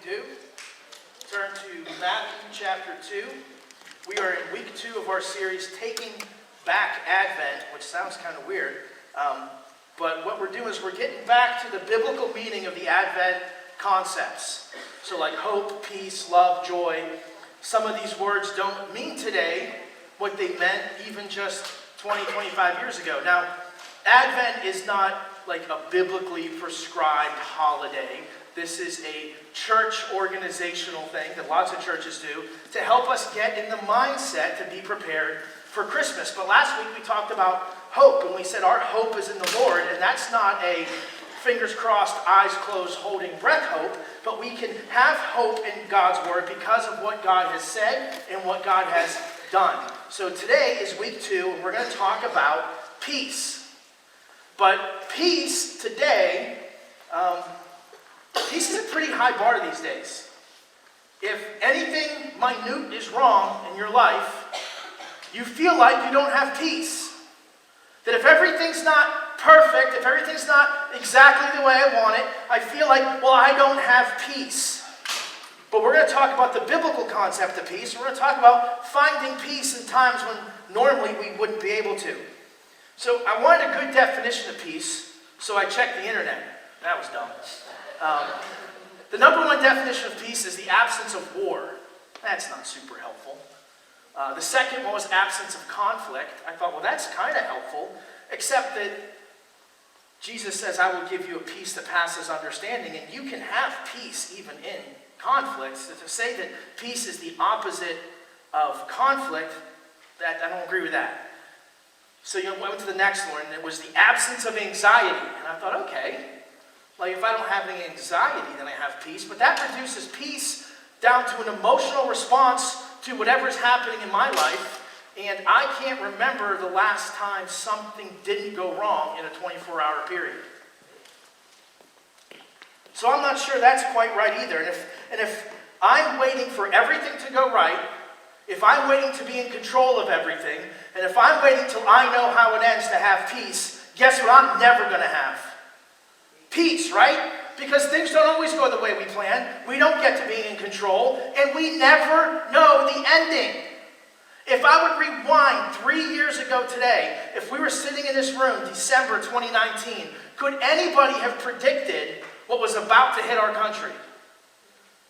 you do, turn to Matthew chapter 2. We are in week 2 of our series, Taking Back Advent, which sounds kind of weird. But what we're doing is we're getting back to the biblical meaning of the Advent concepts. So like hope, peace, love, joy. Some of these words don't mean today what they meant even just 20, 25 years ago. Now, Advent is not like a biblically prescribed holiday. This is a church organizational thing that lots of churches do to help us get in the mindset to be prepared for Christmas. But last week we talked about hope, and we said our hope is in the Lord, and that's not a fingers crossed, eyes closed, holding breath hope, but we can have hope in God's word because of what God has said and what God has done. So today is week 2, and we're going to talk about peace. But peace today, peace is a pretty high bar these days. If anything minute is wrong in your life, you feel like you don't have peace. That if everything's not perfect, if everything's not exactly the way I want it, I feel like, well, I don't have peace. But we're going to talk about the biblical concept of peace. We're going to talk about finding peace in times when normally we wouldn't be able to. So I wanted a good definition of peace, so I checked the internet. That was dumb. The number one definition of peace is the absence of war. That's not super helpful. The second one was absence of conflict. I thought, well, that's kind of helpful, except that Jesus says, I will give you a peace that passes understanding, and you can have peace even in conflicts. So to say that peace is the opposite of conflict, that I don't agree with that. So you went to the next one, and it was the absence of anxiety. And I thought, okay, like if I don't have any anxiety, then I have peace. But that reduces peace down to an emotional response to whatever's happening in my life. And I can't remember the last time something didn't go wrong in a 24-hour period. So I'm not sure that's quite right either. And if I'm waiting for everything to go right, if I'm waiting to be in control of everything, and if I'm waiting till I know how it ends to have peace, guess what I'm never going to have? Peace, right? Because things don't always go the way we plan. We don't get to be in control, and we never know the ending. If I would rewind 3 years ago today, if we were sitting in this room, December 2019, could anybody have predicted what was about to hit our country?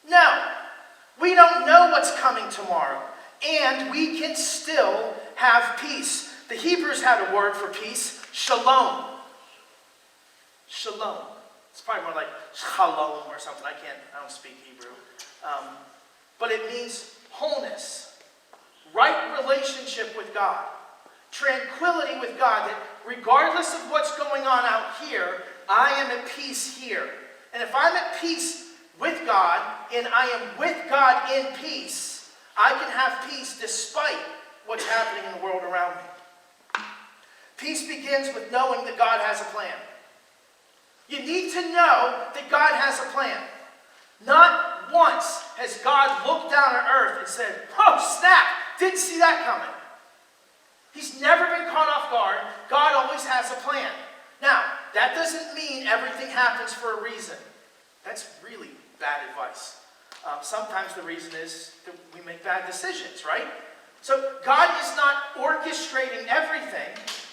No. We don't know what's coming tomorrow. And we can still have peace. The Hebrews had a word for peace, shalom. Shalom. It's probably more like shalom or something. I don't speak Hebrew. But it means wholeness, right relationship with God, tranquility with God, that regardless of what's going on out here, I am at peace here. And if I'm at peace with God, and I am with God in peace, I can have peace despite what's happening in the world around me. Peace begins with knowing that God has a plan. You need to know that God has a plan. Not once has God looked down at earth and said, oh, snap, didn't see that coming. He's never been caught off guard. God always has a plan. Now, that doesn't mean everything happens for a reason. That's really bad advice. Sometimes the reason is that we make bad decisions, right? So God is not orchestrating everything,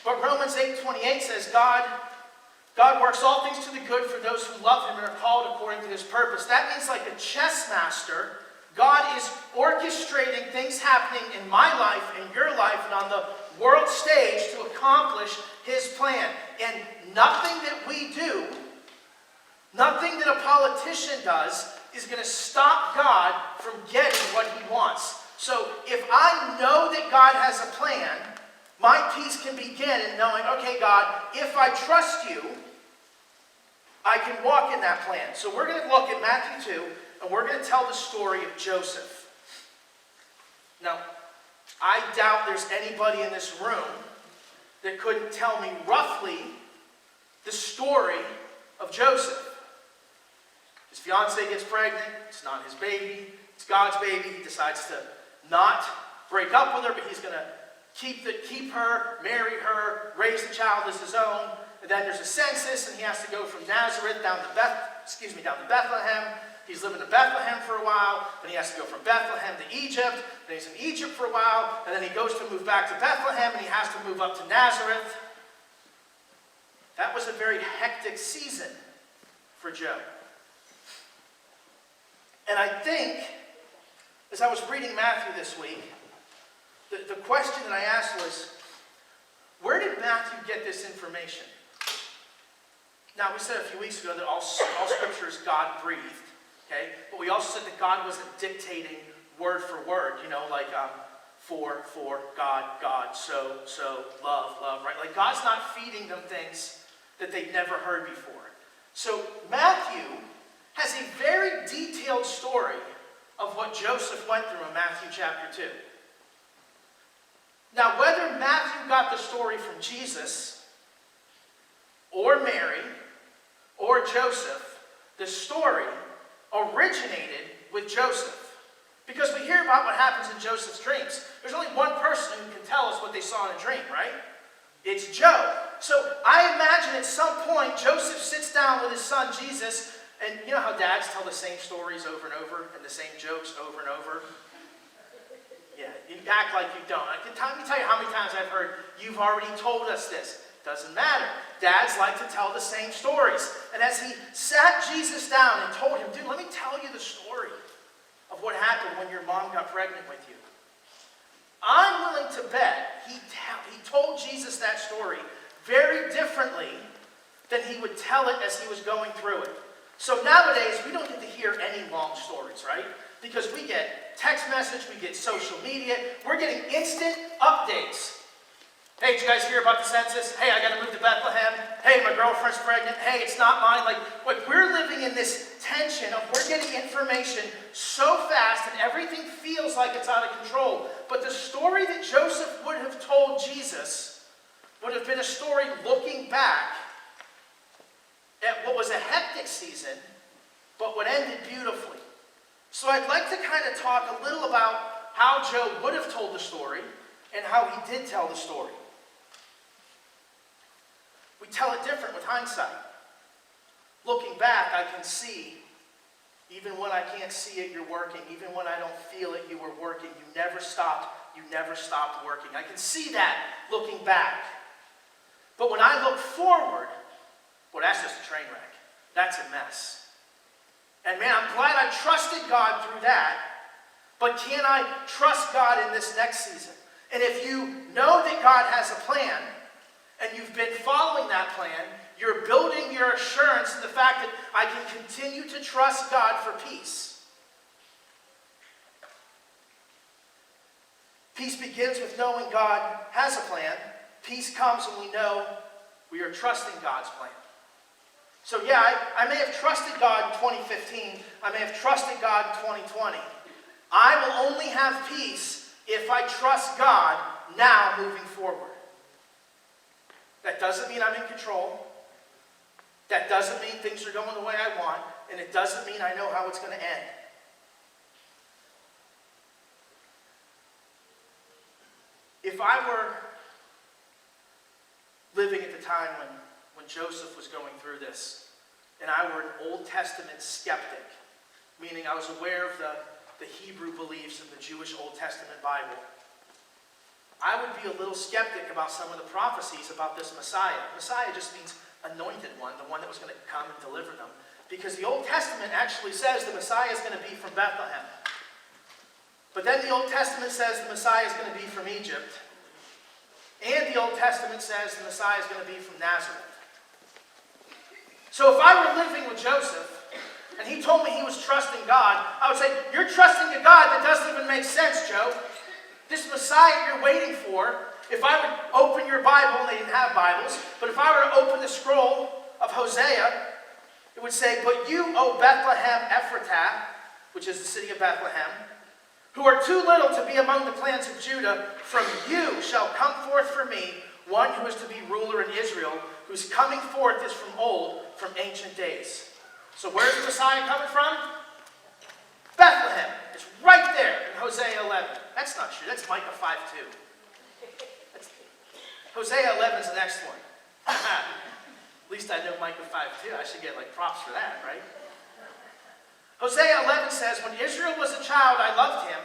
but Romans 8:28 says God works all things to the good for those who love him and are called according to his purpose. That means like a chess master, God is orchestrating things happening in my life, in your life, and on the world stage to accomplish his plan. And nothing that we do, nothing that a politician does, is going to stop God from getting what he wants. So if I know that God has a plan, my peace can begin in knowing, okay, God, if I trust you, I can walk in that plan. So we're going to look at Matthew 2, and we're going to tell the story of Joseph. Now, I doubt there's anybody in this room that couldn't tell me roughly the story of Joseph. His fiancée gets pregnant. It's not his baby. It's God's baby. He decides to not break up with her, but he's going to keep her, marry her, raise the child as his own. And then there's a census, and he has to go from Nazareth down to Bethlehem. He's living in Bethlehem for a while, then he has to go from Bethlehem to Egypt, then he's in Egypt for a while, and then he goes to move back to Bethlehem, and he has to move up to Nazareth. That was a very hectic season for Joe. And I think, as I was reading Matthew this week, the question that I asked was, where did Matthew get this information? Now, we said a few weeks ago that all Scripture is God-breathed, okay? But we also said that God wasn't dictating word for word, like for, God, so, love, right? Like, God's not feeding them things that they'd never heard before. So, Matthew has a very detailed story of what Joseph went through in Matthew chapter 2. Now, whether Matthew got the story from Jesus, or Mary, or Joseph, the story originated with Joseph. Because we hear about what happens in Joseph's dreams. There's only one person who can tell us what they saw in a dream, right? It's Joe. So I imagine at some point Joseph sits down with his son Jesus, and you know how dads tell the same stories over and over, and the same jokes over and over? Yeah, you act like you don't. Let me tell you how many times I've heard, you've already told us this. Doesn't matter. Dads like to tell the same stories. And as he sat Jesus down and told him, dude, let me tell you the story of what happened when your mom got pregnant with you. I'm willing to bet he told Jesus that story very differently than he would tell it as he was going through it. So nowadays, we don't get to hear any long stories, right? Because we get text message, we get social media, we're getting instant updates. Hey, did you guys hear about the census? Hey, I got to move to Bethlehem. Hey, my girlfriend's pregnant. Hey, it's not mine. Like we're living in this tension of we're getting information so fast and everything feels like it's out of control. But the story that Joseph would have told Jesus would have been a story looking back at what was a hectic season, but what ended beautifully. So I'd like to kind of talk a little about how Joe would have told the story and how he did tell the story. We tell it different with hindsight. Looking back, I can see, even when I can't see it, you're working. Even when I don't feel it, you were working. You never stopped working. I can see that looking back. But when I look forward, well, that's just a train wreck. That's a mess. And man, I'm glad I trusted God through that. But can I trust God in this next season? And if you know that God has a plan, and you've been following that plan, you're building your assurance in the fact that I can continue to trust God for peace. Peace begins with knowing God has a plan. Peace comes when we know we are trusting God's plan. So yeah, I may have trusted God in 2015. I may have trusted God in 2020. I will only have peace if I trust God now moving forward. That doesn't mean I'm in control. That doesn't mean things are going the way I want. And it doesn't mean I know how it's going to end. If I were living at the time when Joseph was going through this, and I were an Old Testament skeptic, meaning I was aware of the Hebrew beliefs of the Jewish Old Testament Bible, I would be a little skeptic about some of the prophecies about this Messiah. Messiah just means anointed one, the one that was going to come and deliver them. Because the Old Testament actually says the Messiah is going to be from Bethlehem. But then the Old Testament says the Messiah is going to be from Egypt. And the Old Testament says the Messiah is going to be from Nazareth. So if I were living with Joseph, and he told me he was trusting God, I would say, you're trusting a God that doesn't even make sense, Joe. This Messiah you're waiting for, if I would open your Bible, and they didn't have Bibles, but if I were to open the scroll of Hosea, it would say, but you, O Bethlehem Ephratah, which is the city of Bethlehem, who are too little to be among the clans of Judah, from you shall come forth for me one who is to be ruler in Israel, whose coming forth is from old, from ancient days. So where's the Messiah coming from? Bethlehem. It's right there in Hosea 11. That's not true. That's Micah 5:2. Hosea 11 is the next one. At least I know Micah 5:2. I should get props for that, right? Hosea 11 says, when Israel was a child, I loved him,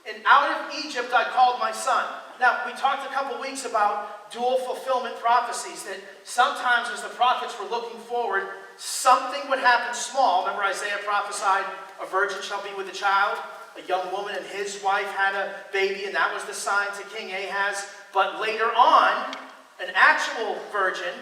and out of Egypt I called my son. Now, we talked a couple weeks about dual fulfillment prophecies, that sometimes as the prophets were looking forward, something would happen small. Remember Isaiah prophesied, a virgin shall be with a child. A young woman and his wife had a baby, and that was the sign to King Ahaz. But later on, an actual virgin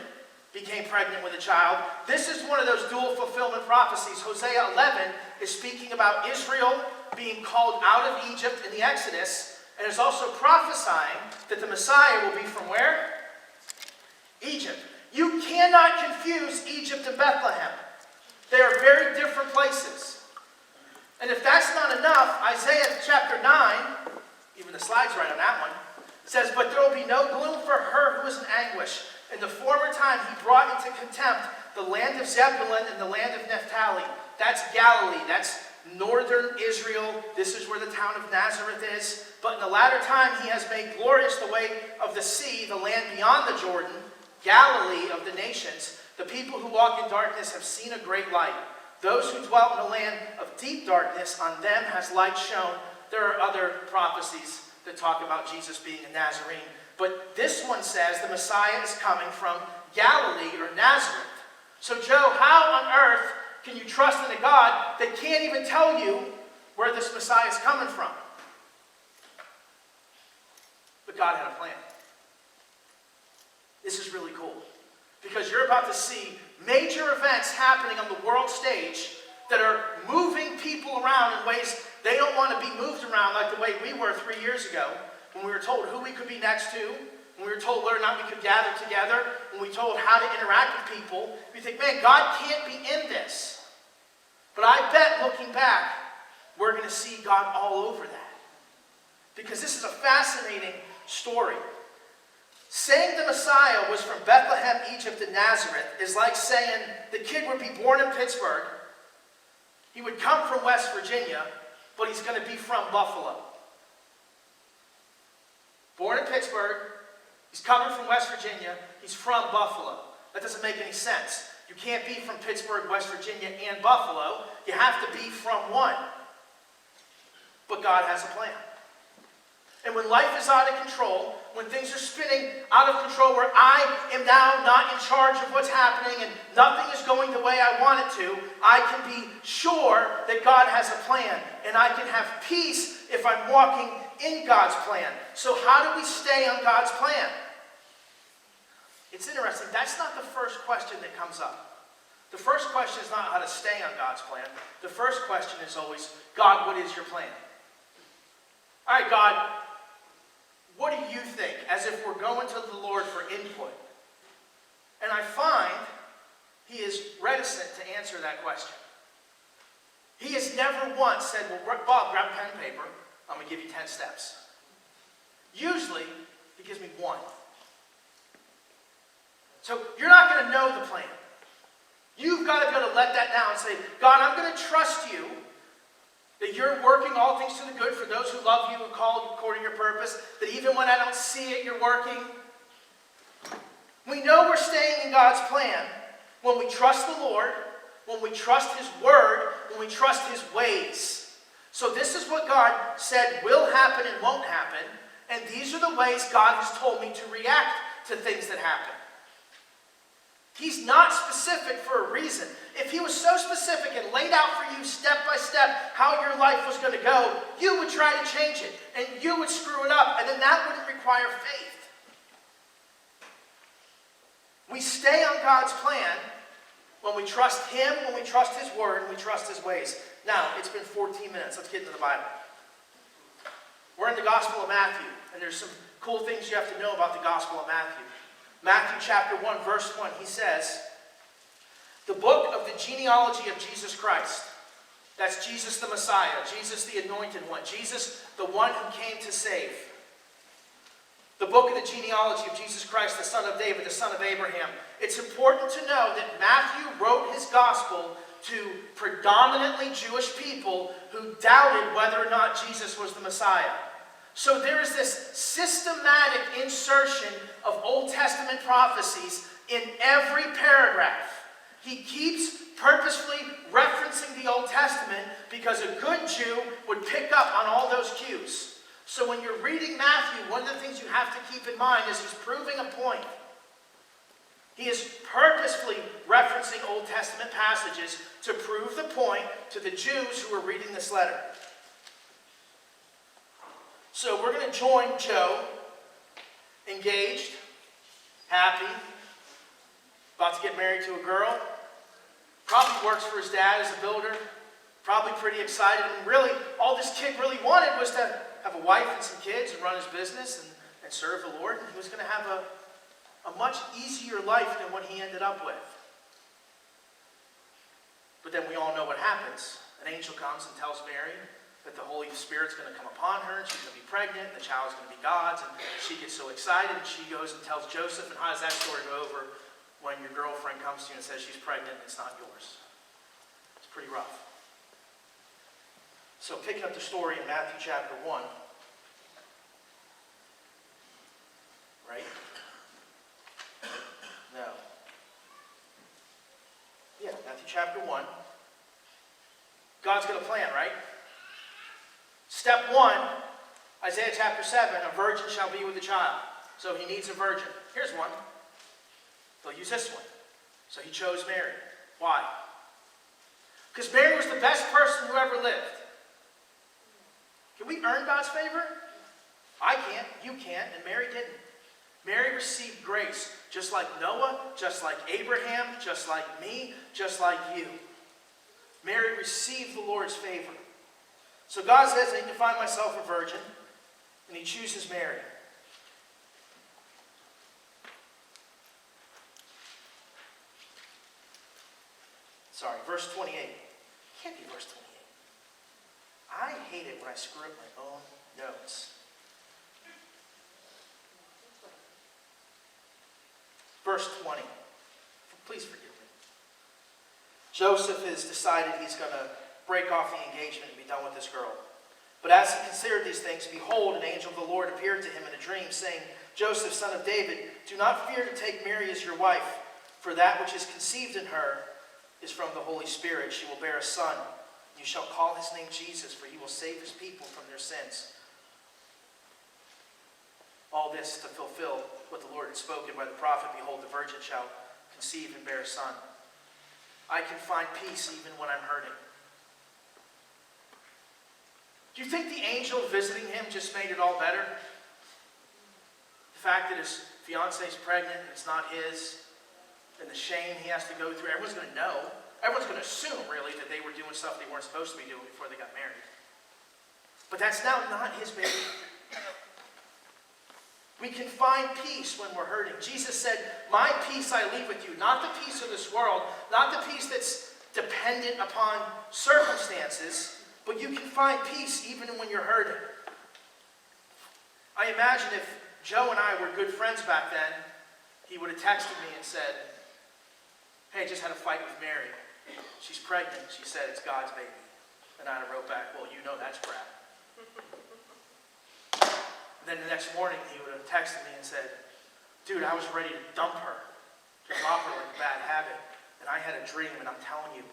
became pregnant with a child. This is one of those dual fulfillment prophecies. Hosea 11 is speaking about Israel being called out of Egypt in the Exodus, and is also prophesying that the Messiah will be from where? Egypt. You cannot confuse Egypt and Bethlehem. They are very different places. And if that's not enough, Isaiah chapter 9, even the slide's right on that one, says, but there will be no gloom for her who is in anguish. In the former time he brought into contempt the land of Zebulun and the land of Naphtali. That's Galilee. That's northern Israel. This is where the town of Nazareth is. But in the latter time he has made glorious the way of the sea, the land beyond the Jordan, Galilee of the nations. The people who walk in darkness have seen a great light. Those who dwelt in the land of deep darkness, on them has light shone. There are other prophecies that talk about Jesus being a Nazarene. But this one says the Messiah is coming from Galilee or Nazareth. So Joe, how on earth can you trust in a God that can't even tell you where this Messiah is coming from? But God had a plan. This is really cool, because you're about to see major events happening on the world stage that are moving people around in ways they don't want to be moved around, like the way we were 3 years ago, when we were told who we could be next to, when we were told whether or not we could gather together, when we were told how to interact with people. We think, man, God can't be in this. But I bet, looking back, we're going to see God all over that. Because this is a fascinating story. Saying the Messiah was from Bethlehem, Egypt, and Nazareth is like saying the kid would be born in Pittsburgh, he would come from West Virginia, but he's going to be from Buffalo. Born in Pittsburgh, he's coming from West Virginia, he's from Buffalo. That doesn't make any sense. You can't be from Pittsburgh, West Virginia, and Buffalo. You have to be from one. But God has a plan. And when life is out of control, when things are spinning out of control, where I am now not in charge of what's happening and nothing is going the way I want it to, I can be sure that God has a plan. And I can have peace if I'm walking in God's plan. So how do we stay on God's plan? It's interesting. That's not the first question that comes up. The first question is not how to stay on God's plan. The first question is always, God, what is your plan? All right, God, what do you think? As if we're going to the Lord for input. And I find he is reticent to answer that question. He has never once said, well, Bob, grab pen and paper. I'm going to give you 10 steps. Usually, he gives me one. So you're not going to know the plan. You've got to be able to let that down and say, God, I'm going to trust you that you're working all things to the good for those who love you and call you according to your purpose, that even when I don't see it, you're working. We know we're staying in God's plan when we trust the Lord, when we trust his word, when we trust his ways. So this is what God said will happen and won't happen, and these are the ways God has told me to react to things that happen. He's not specific for a reason. If he was so specific and laid out for you step by step how your life was going to go, you would try to change it, and you would screw it up, and then that wouldn't require faith. We stay on God's plan when we trust him, when we trust his word, and we trust his ways. Now, it's been 14 minutes. Let's get into the Bible. We're in the Gospel of Matthew, and there's some cool things you have to know about the Gospel of Matthew. Matthew chapter 1, verse 1, he says, the book of the genealogy of Jesus Christ. That's Jesus the Messiah, Jesus the anointed one, Jesus the one who came to save. The book of the genealogy of Jesus Christ, the son of David, the son of Abraham. It's important to know that Matthew wrote his gospel to predominantly Jewish people who doubted whether or not Jesus was the Messiah. So there is this systematic insertion of Old Testament prophecies in every paragraph. He keeps purposefully referencing the Old Testament because a good Jew would pick up on all those cues. So when you're reading Matthew, one of the things you have to keep in mind is he's proving a point. He is purposefully referencing Old Testament passages to prove the point to the Jews who are reading this letter. So we're going to join Joe, engaged, happy, about to get married to a girl, probably works for his dad as a builder, probably pretty excited. And really, all this kid really wanted was to have a wife and some kids and run his business and serve the Lord. And he was going to have a much easier life than what he ended up with. But then we all know what happens. An angel comes and tells Mary that the Holy Spirit's going to come upon her and she's going to be pregnant and the child's going to be God's. And she gets so excited and she goes and tells Joseph. And how does that story go over when your girlfriend comes to you and says she's pregnant and it's not yours? It's pretty rough. So picking up the story in Matthew chapter 1. Right? No. Yeah, Matthew chapter 1. God's got a plan, right? Step 1, Isaiah chapter 7, a virgin shall be with a child. So he needs a virgin. Here's one. They'll use this one. So he chose Mary. Why? Because Mary was the best person who ever lived. Can we earn God's favor? I can't, you can't, and Mary didn't. Mary received grace, just like Noah, just like Abraham, just like me, just like you. Mary received the Lord's favor. So God says, I need to find myself a virgin, and he chooses Mary. Sorry, verse 28. Can't be verse 28. I hate it when I screw up my own notes. Verse 20. Please forgive me. Joseph has decided he's going to break off the engagement and be done with this girl. But as he considered these things, behold, an angel of the Lord appeared to him in a dream, saying, Joseph, son of David, do not fear to take Mary as your wife, for that which is conceived in her is from the Holy Spirit. She will bear a son. You shall call his name Jesus, for he will save his people from their sins. All this to fulfill what the Lord had spoken by the prophet, behold, the virgin shall conceive and bear a son. I can find peace even when I'm hurting. Do you think the angel visiting him just made it all better? The fact that his fiance's pregnant and it's not his, and the shame he has to go through, everyone's going to know. Everyone's going to assume, really, that they were doing stuff they weren't supposed to be doing before they got married. But that's now not his baby. We can find peace when we're hurting. Jesus said, my peace I leave with you. Not the peace of this world, not the peace that's dependent upon circumstances, but you can find peace even when you're hurting. I imagine if Joe and I were good friends back then, he would have texted me and said, hey, I just had a fight with Mary. She's pregnant. She said it's God's baby. And I'd have wrote back, well, you know that's crap. Then the next morning, he would have texted me and said, dude, I was ready to dump her, to drop her like a bad habit. And I had a dream, and I'm telling you,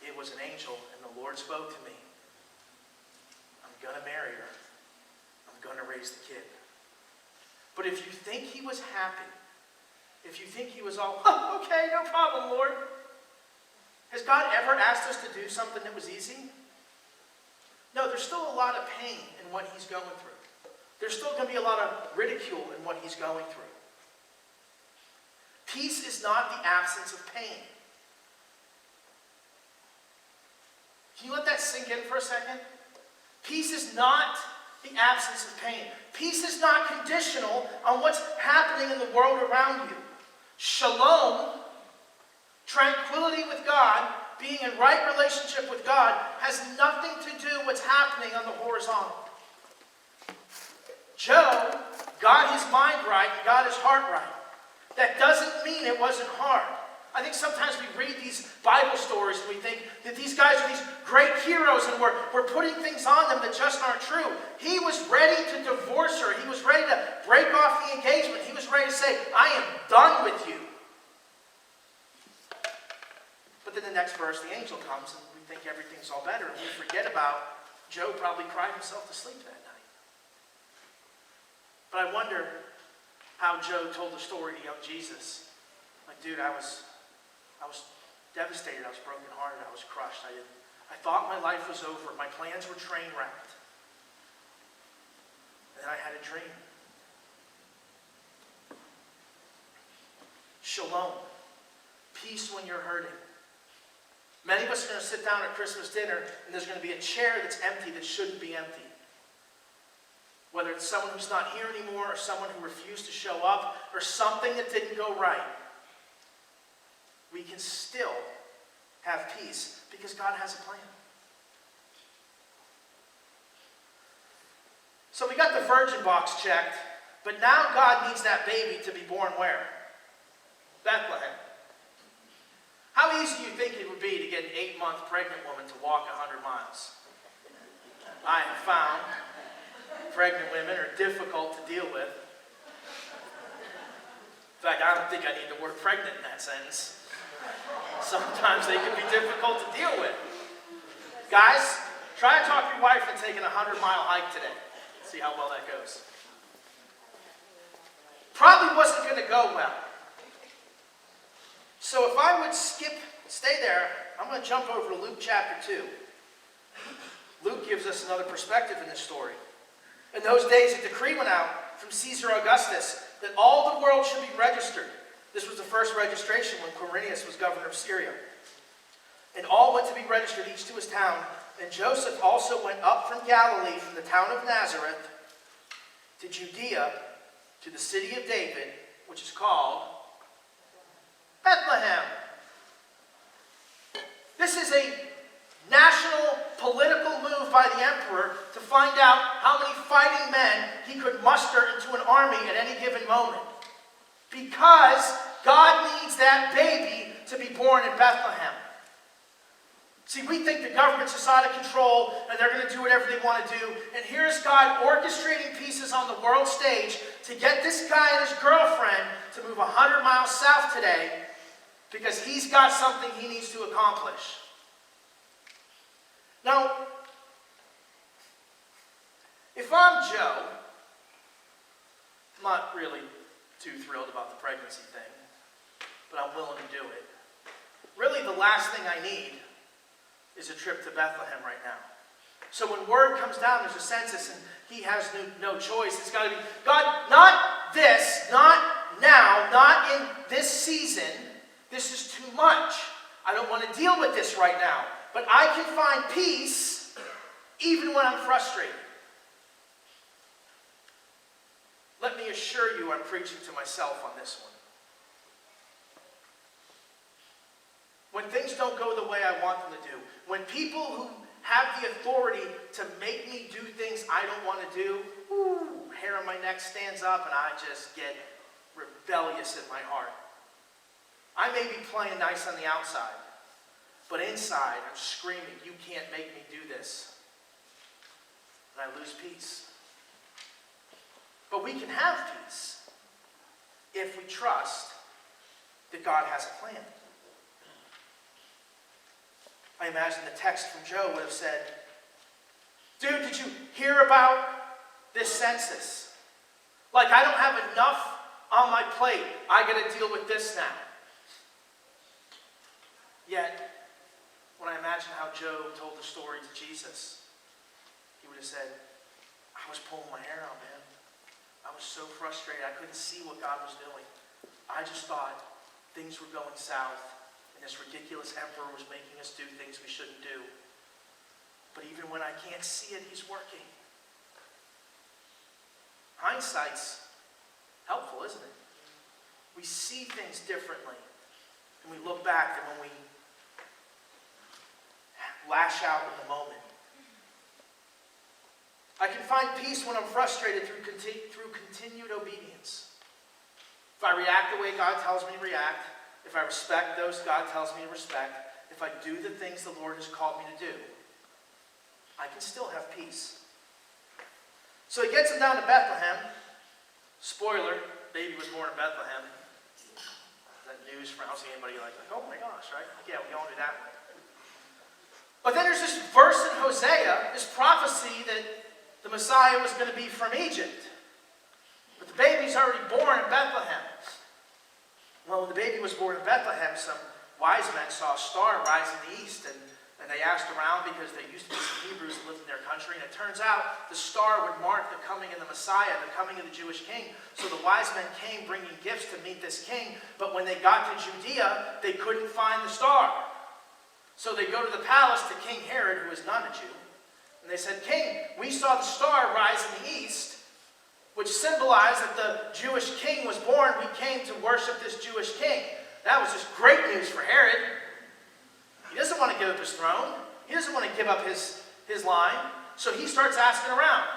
it was an angel, and the Lord spoke to me. I'm going to marry her. I'm going to raise the kid. But if you think he was happy, if you think he was all, oh, okay, no problem, Lord. Has God ever asked us to do something that was easy? No, there's still a lot of pain in what he's going through. There's still going to be a lot of ridicule in what he's going through. Peace is not the absence of pain. Can you let that sink in for a second? Peace is not the absence of pain. Peace is not conditional on what's happening in the world around you. Shalom, tranquility with God, being in right relationship with God, has nothing to do with what's happening on the horizontal. Joe got his mind right and got his heart right. That doesn't mean it wasn't hard. I think sometimes we read these Bible stories and we think that these guys are these great heroes and we're putting things on them that just aren't true. He was ready to divorce her. He was ready to break off the engagement. He was ready to say, I am done with you. then the next verse, the angel comes, and we think everything's all better, and we forget about Joe probably cried himself to sleep that night. But I wonder how Joe told the story to young Jesus. Like, dude, I was devastated. I was brokenhearted. I was crushed. I thought my life was over. My plans were train wrecked. And then I had a dream. Shalom. Peace when you're hurting. Many of us are going to sit down at Christmas dinner, and there's going to be a chair that's empty that shouldn't be empty. Whether it's someone who's not here anymore, or someone who refused to show up, or something that didn't go right, we can still have peace because God has a plan. So we got the virgin box checked, but now God needs that baby to be born where? Bethlehem. How easy do you think it would be to get an 8-month pregnant woman to walk 100 miles? I have found pregnant women are difficult to deal with. In fact, I don't think I need the word pregnant in that sentence. Sometimes they can be difficult to deal with. Guys, try to talk your wife into taking a 100-mile hike today. See how well that goes. Probably wasn't going to go well. So if I would stay there, I'm going to jump over to Luke chapter 2. Luke gives us another perspective in this story. In those days, a decree went out from Caesar Augustus that all the world should be registered. This was the first registration when Quirinius was governor of Syria. And all went to be registered, each to his town. And Joseph also went up from Galilee, from the town of Nazareth, to Judea, to the city of David, which is called Bethlehem. This is a national political move by the emperor to find out how many fighting men he could muster into an army at any given moment. Because God needs that baby to be born in Bethlehem. See, we think the government's just out of control and they're going to do whatever they want to do. And here's God orchestrating pieces on the world stage to get this guy and his girlfriend to move 100 miles south today because he's got something he needs to accomplish. Now, if I'm Joe, I'm not really too thrilled about the pregnancy thing, but I'm willing to do it. Really, the last thing I need is a trip to Bethlehem right now. So when word comes down, there's a census, and he has no choice. It's got to be, God, not this, not now, not in this season. This is too much. I don't want to deal with this right now. But I can find peace even when I'm frustrated. Let me assure you I'm preaching to myself on this one. When things don't go the way I want them to do, when people who have the authority to make me do things I don't want to do, hair on my neck stands up and I just get rebellious in my heart. I may be playing nice on the outside, but inside I'm screaming, you can't make me do this. And I lose peace. But we can have peace if we trust that God has a plan. I imagine the text from Joe would have said, dude, did you hear about this census? Like, I don't have enough on my plate. I got to deal with this now. Yet, when I imagine how Joe told the story to Jesus, he would have said, I was pulling my hair out, man. I was so frustrated. I couldn't see what God was doing. I just thought things were going south. And this ridiculous emperor was making us do things we shouldn't do. But even when I can't see it, he's working. Hindsight's helpful, isn't it? We see things differently. And we look back than when we lash out in the moment. I can find peace when I'm frustrated through continued obedience. If I react the way God tells me to react, if I respect those God tells me to respect, if I do the things the Lord has called me to do, I can still have peace. So he gets him down to Bethlehem. Spoiler, baby was born in Bethlehem. Is that news news for, I don't see anybody like, oh my gosh, right? Like, yeah, we all knew that one. But then there's this verse in Hosea, this prophecy that the Messiah was going to be from Egypt. But the baby's already born in Bethlehem. Well, when the baby was born in Bethlehem, some wise men saw a star rise in the east, and they asked around because there used to be some Hebrews that lived in their country, and it turns out the star would mark the coming of the Messiah, the coming of the Jewish king. So the wise men came bringing gifts to meet this king, but when they got to Judea, they couldn't find the star. So they go to the palace to King Herod, who is not a Jew, and they said, King, we saw the star rise in the east, which symbolized that the Jewish king was born. We came to worship this Jewish king. That was just great news for Herod. He doesn't want to give up his throne. He doesn't want to give up his line. So he starts asking around,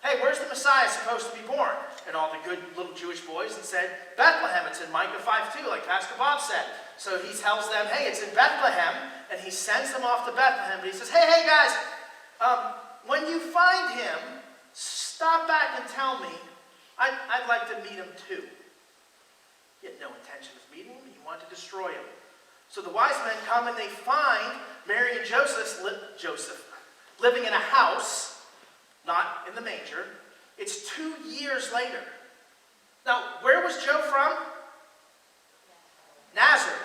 hey, where's the Messiah supposed to be born? And all the good little Jewish boys and said, Bethlehem. It's in Micah 5:2, like Pastor Bob said. So he tells them, hey, it's in Bethlehem. And he sends them off to Bethlehem. But he says, hey guys, when you find him, stop back and tell me. I'd like to meet him too. He had no intention of meeting him. He wanted to destroy him. So the wise men come and they find Mary and Joseph living in a house, not in the manger. It's 2 years later. Now, where was Joe from? Nazareth.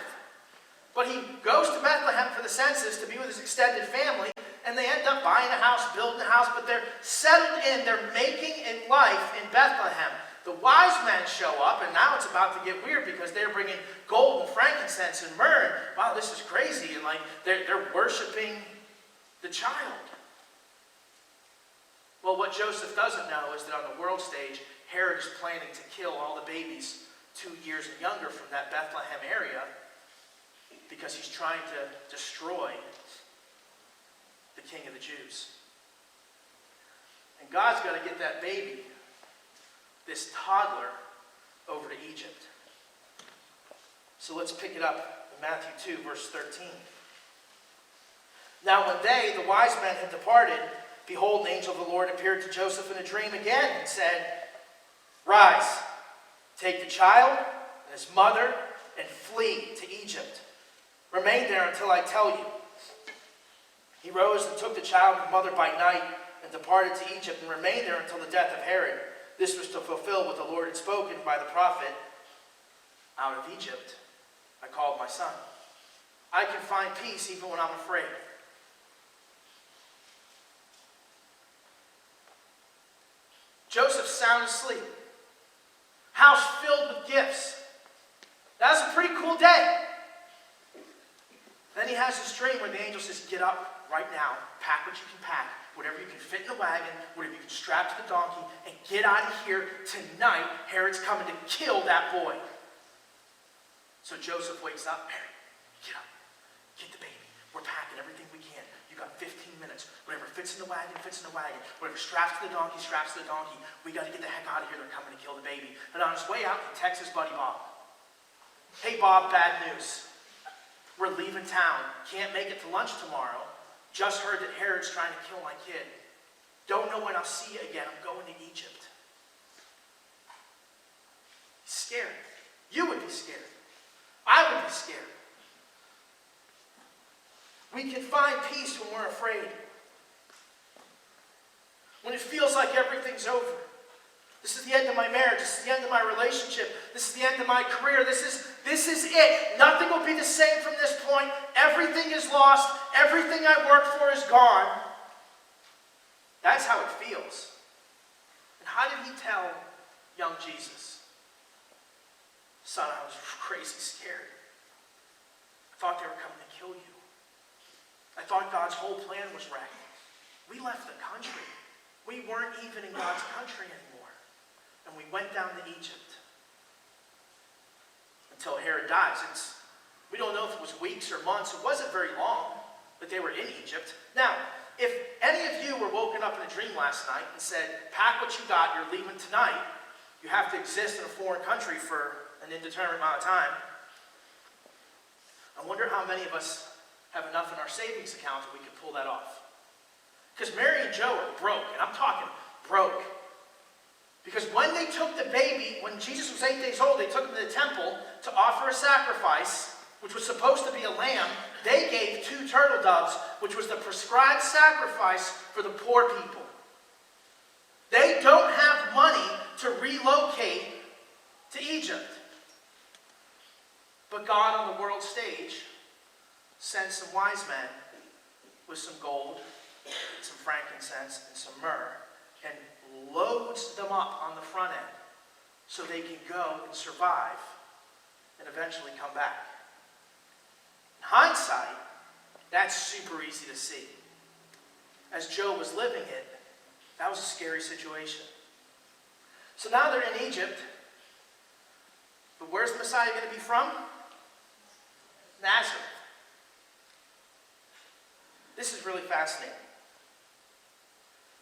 But he goes to Bethlehem for the census to be with his extended family, and they end up buying a house, building a house, but they're settled in, they're making a life in Bethlehem. The wise men show up, and now it's about to get weird because they're bringing gold and frankincense and myrrh. Wow, this is crazy. And like they're worshiping the child. Well, what Joseph doesn't know is that on the world stage, Herod is planning to kill all the babies 2 years and younger from that Bethlehem area because he's trying to destroy the king of the Jews. And God's got to get that baby, this toddler, over to Egypt. So let's pick it up in Matthew 2, verse 13. Now when they, the wise men, had departed, behold, an angel of the Lord appeared to Joseph in a dream again and said, rise, take the child and his mother and flee to Egypt. Remain there until I tell you. He rose and took the child and mother by night and departed to Egypt and remained there until the death of Herod. This was to fulfill what the Lord had spoken by the prophet, out of Egypt I called my son. I can find peace even when I'm afraid. Joseph's sound asleep. House filled with gifts. That was a pretty cool day. Then he has this dream where the angel says, get up right now, pack what you can pack, whatever you can fit in the wagon, whatever you can strap to the donkey, and get out of here tonight. Herod's coming to kill that boy. So Joseph wakes up. Mary, get up. Get the baby. We're packing everything we can. You got 15 minutes. Whatever fits in the wagon, fits in the wagon. Whatever straps to the donkey, straps to the donkey. We got to get the heck out of here. They're coming to kill the baby. And on his way out, he texts his buddy Bob. Hey Bob, bad news. We're leaving town. Can't make it to lunch tomorrow. Just heard that Herod's trying to kill my kid. Don't know when I'll see you again. I'm going to Egypt. He's scared. You would be scared. I would be scared. We can find peace when we're afraid. When it feels like everything's over. This is the end of my marriage. This is the end of my relationship. This is the end of my career. This is it. Nothing will be the same from this point. Everything is lost. Everything I worked for is gone. That's how it feels. And how did he tell young Jesus? Son, I was crazy scared. I thought they were coming to kill you. I thought God's whole plan was wrecked. We left the country. We weren't even in God's country anymore. And we went down to Egypt. Until Herod dies. We don't know if it was weeks or months. It wasn't very long that they were in Egypt. Now, if any of you were woken up in a dream last night and said, pack what you got, you're leaving tonight, you have to exist in a foreign country for an indeterminate amount of time. I wonder how many of us have enough in our savings account that we could pull that off. Because Mary and Joe are broke, and I'm talking broke. Because when they took the baby, when Jesus was 8 days old, they took him to the temple to offer a sacrifice, which was supposed to be a lamb. They gave 2 turtle doves, which was the prescribed sacrifice for the poor people. They don't have money to relocate to Egypt. But God on the world stage sent some wise men with some gold, some frankincense, and some myrrh, and loads them up on the front end so they can go and survive and eventually come back. In hindsight, that's super easy to see. As Job was living it, that was a scary situation. So now they're in Egypt. But where's the Messiah going to be from? Nazareth. This is really fascinating.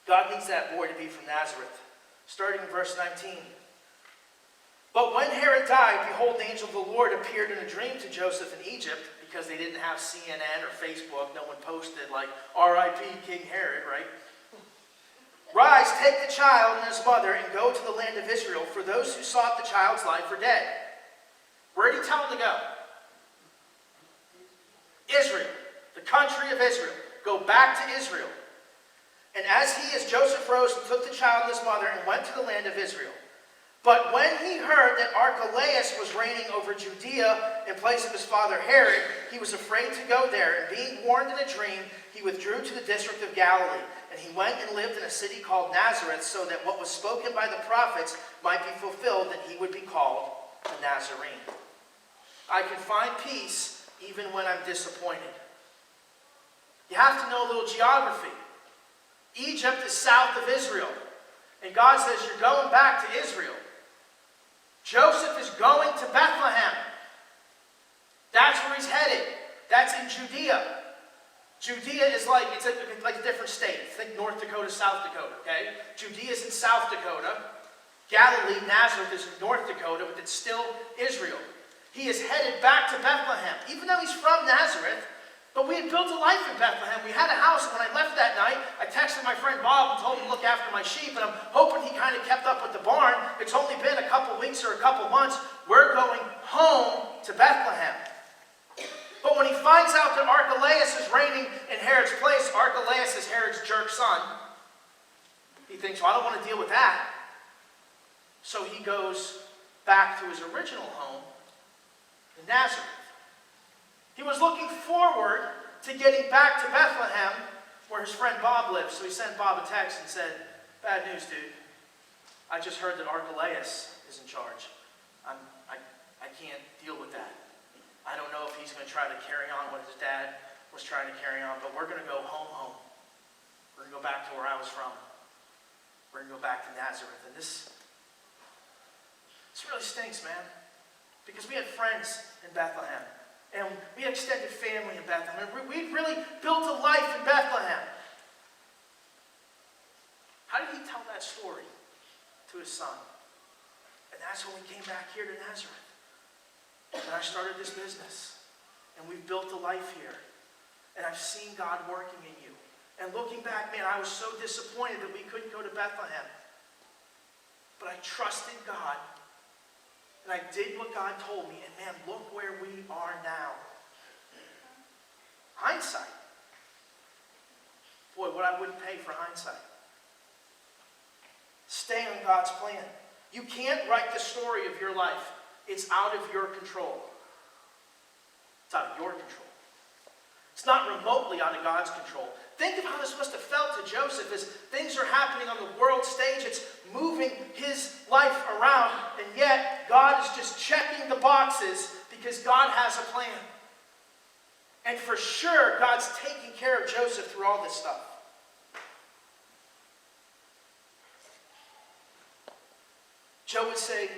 God needs that boy to be from Nazareth. Starting in verse 19. But when Herod died, behold, an angel of the Lord appeared in a dream to Joseph in Egypt, because they didn't have CNN or Facebook. No one posted like, R.I.P. King Herod, right? Rise, take the child and his mother and go to the land of Israel, for those who sought the child's life are dead. Where did he tell them to go? Israel, the country of Israel. Go back to Israel. And as Joseph rose and took the child and his mother and went to the land of Israel. But when he heard that Archelaus was reigning over Judea in place of his father Herod, he was afraid to go there. And being warned in a dream, he withdrew to the district of Galilee. And he went and lived in a city called Nazareth, so that what was spoken by the prophets might be fulfilled, that he would be called a Nazarene. I can find peace even when I'm disappointed. You have to know a little geography. Egypt is south of Israel. And God says, you're going back to Israel. Joseph is going to Bethlehem. That's where he's headed. That's in Judea. Judea is like a different state. Think North Dakota, South Dakota, okay? Judea is in South Dakota. Galilee, Nazareth is in North Dakota, but it's still Israel. He is headed back to Bethlehem, even though he's from Nazareth. But we had built a life in Bethlehem. We had a house, and when I left that night, I texted my friend Bob and told him to look after my sheep, and I'm hoping he kind of kept up with the barn. It's only been a couple weeks or a couple months. We're going home to Bethlehem. But when he finds out that Archelaus is reigning in Herod's place, Archelaus is Herod's jerk son, he thinks, well, I don't want to deal with that. So he goes back to his original home in Nazareth. He was looking forward to getting back to Bethlehem, where his friend Bob lives. So he sent Bob a text and said, bad news, dude. I just heard that Archelaus is in charge. I can't deal with that. I don't know if he's going to try to carry on what his dad was trying to carry on, but we're going to go home. We're going to go back to where I was from. We're going to go back to Nazareth. And this really stinks, man. Because we had friends in Bethlehem. And we had extended family in Bethlehem. We really built a life in Bethlehem. How did he tell that story to his son? And that's when we came back here to Nazareth. And I started this business. And we've built a life here. And I've seen God working in you. And looking back, man, I was so disappointed that we couldn't go to Bethlehem. But I trusted God. And I did what God told me. And man, look where we are now. Hindsight. Boy, what I wouldn't pay for hindsight. Stay on God's plan. You can't write the story of your life. It's out of your control. It's out of your control. It's not remotely out of God's control. Think of how this must have felt to Joseph as things are happening on the world stage. It's moving his life around, and yet God is just checking the boxes because God has a plan. And for sure, God's taking care of Joseph through all this stuff. Joe would say,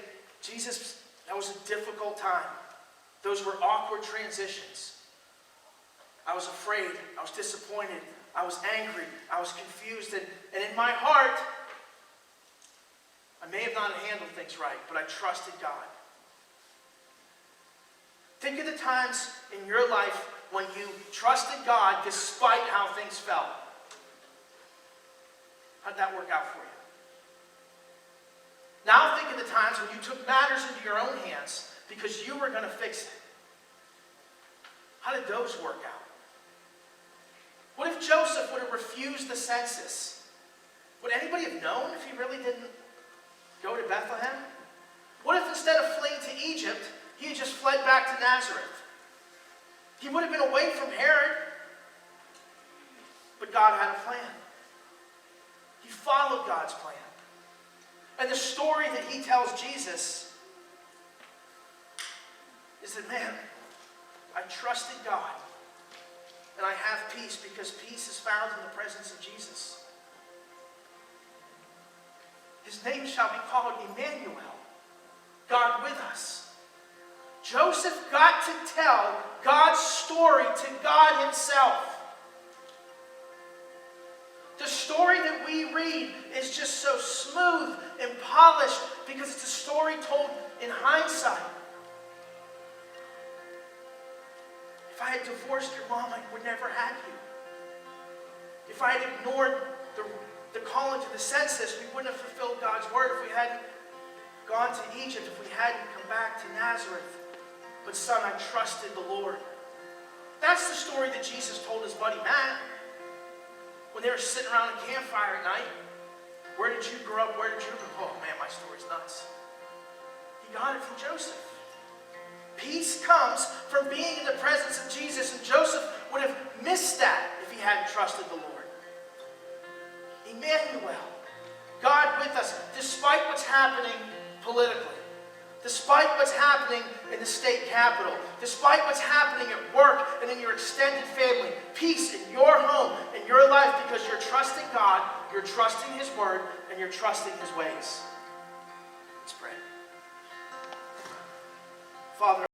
Jesus, that was a difficult time. Those were awkward transitions. I was afraid. I was disappointed. I was angry. I was confused. And in my heart, I may have not handled things right, but I trusted God. Think of the times in your life when you trusted God despite how things felt. How did that work out for you? Now think of the times when you took matters into your own hands because you were going to fix it. How did those work out? What if Joseph would have refused the census? Would anybody have known if he really didn't go to Bethlehem? What if instead of fleeing to Egypt, he had just fled back to Nazareth? He would have been away from Herod, but God had a plan. He followed God's plan. And the story that he tells Jesus is that, man, I trusted God, and I have peace because peace is found in the presence of Jesus. His name shall be called Emmanuel, God with us. Joseph got to tell God's story to God himself. The story that we read is just so smooth and polished because it's a story told in hindsight. If I had divorced your mom, I would never have you. If I had ignored the calling to the census, we wouldn't have fulfilled God's word. If we hadn't gone to Egypt, if we hadn't come back to Nazareth. But son, I trusted the Lord. That's the story that Jesus told his buddy Matt when they were sitting around a campfire at night. Where did you grow up? Where did you grow up? Oh man, my story's nuts. He got it from Joseph. Peace comes from being in the presence of Jesus, and Joseph would have missed that if he hadn't trusted the Lord. Emmanuel, God with us, despite what's happening politically, despite what's happening in the state capitol, despite what's happening at work and in your extended family, peace in your home, in your life, because you're trusting God, you're trusting his word, and you're trusting his ways. Let's pray. Father,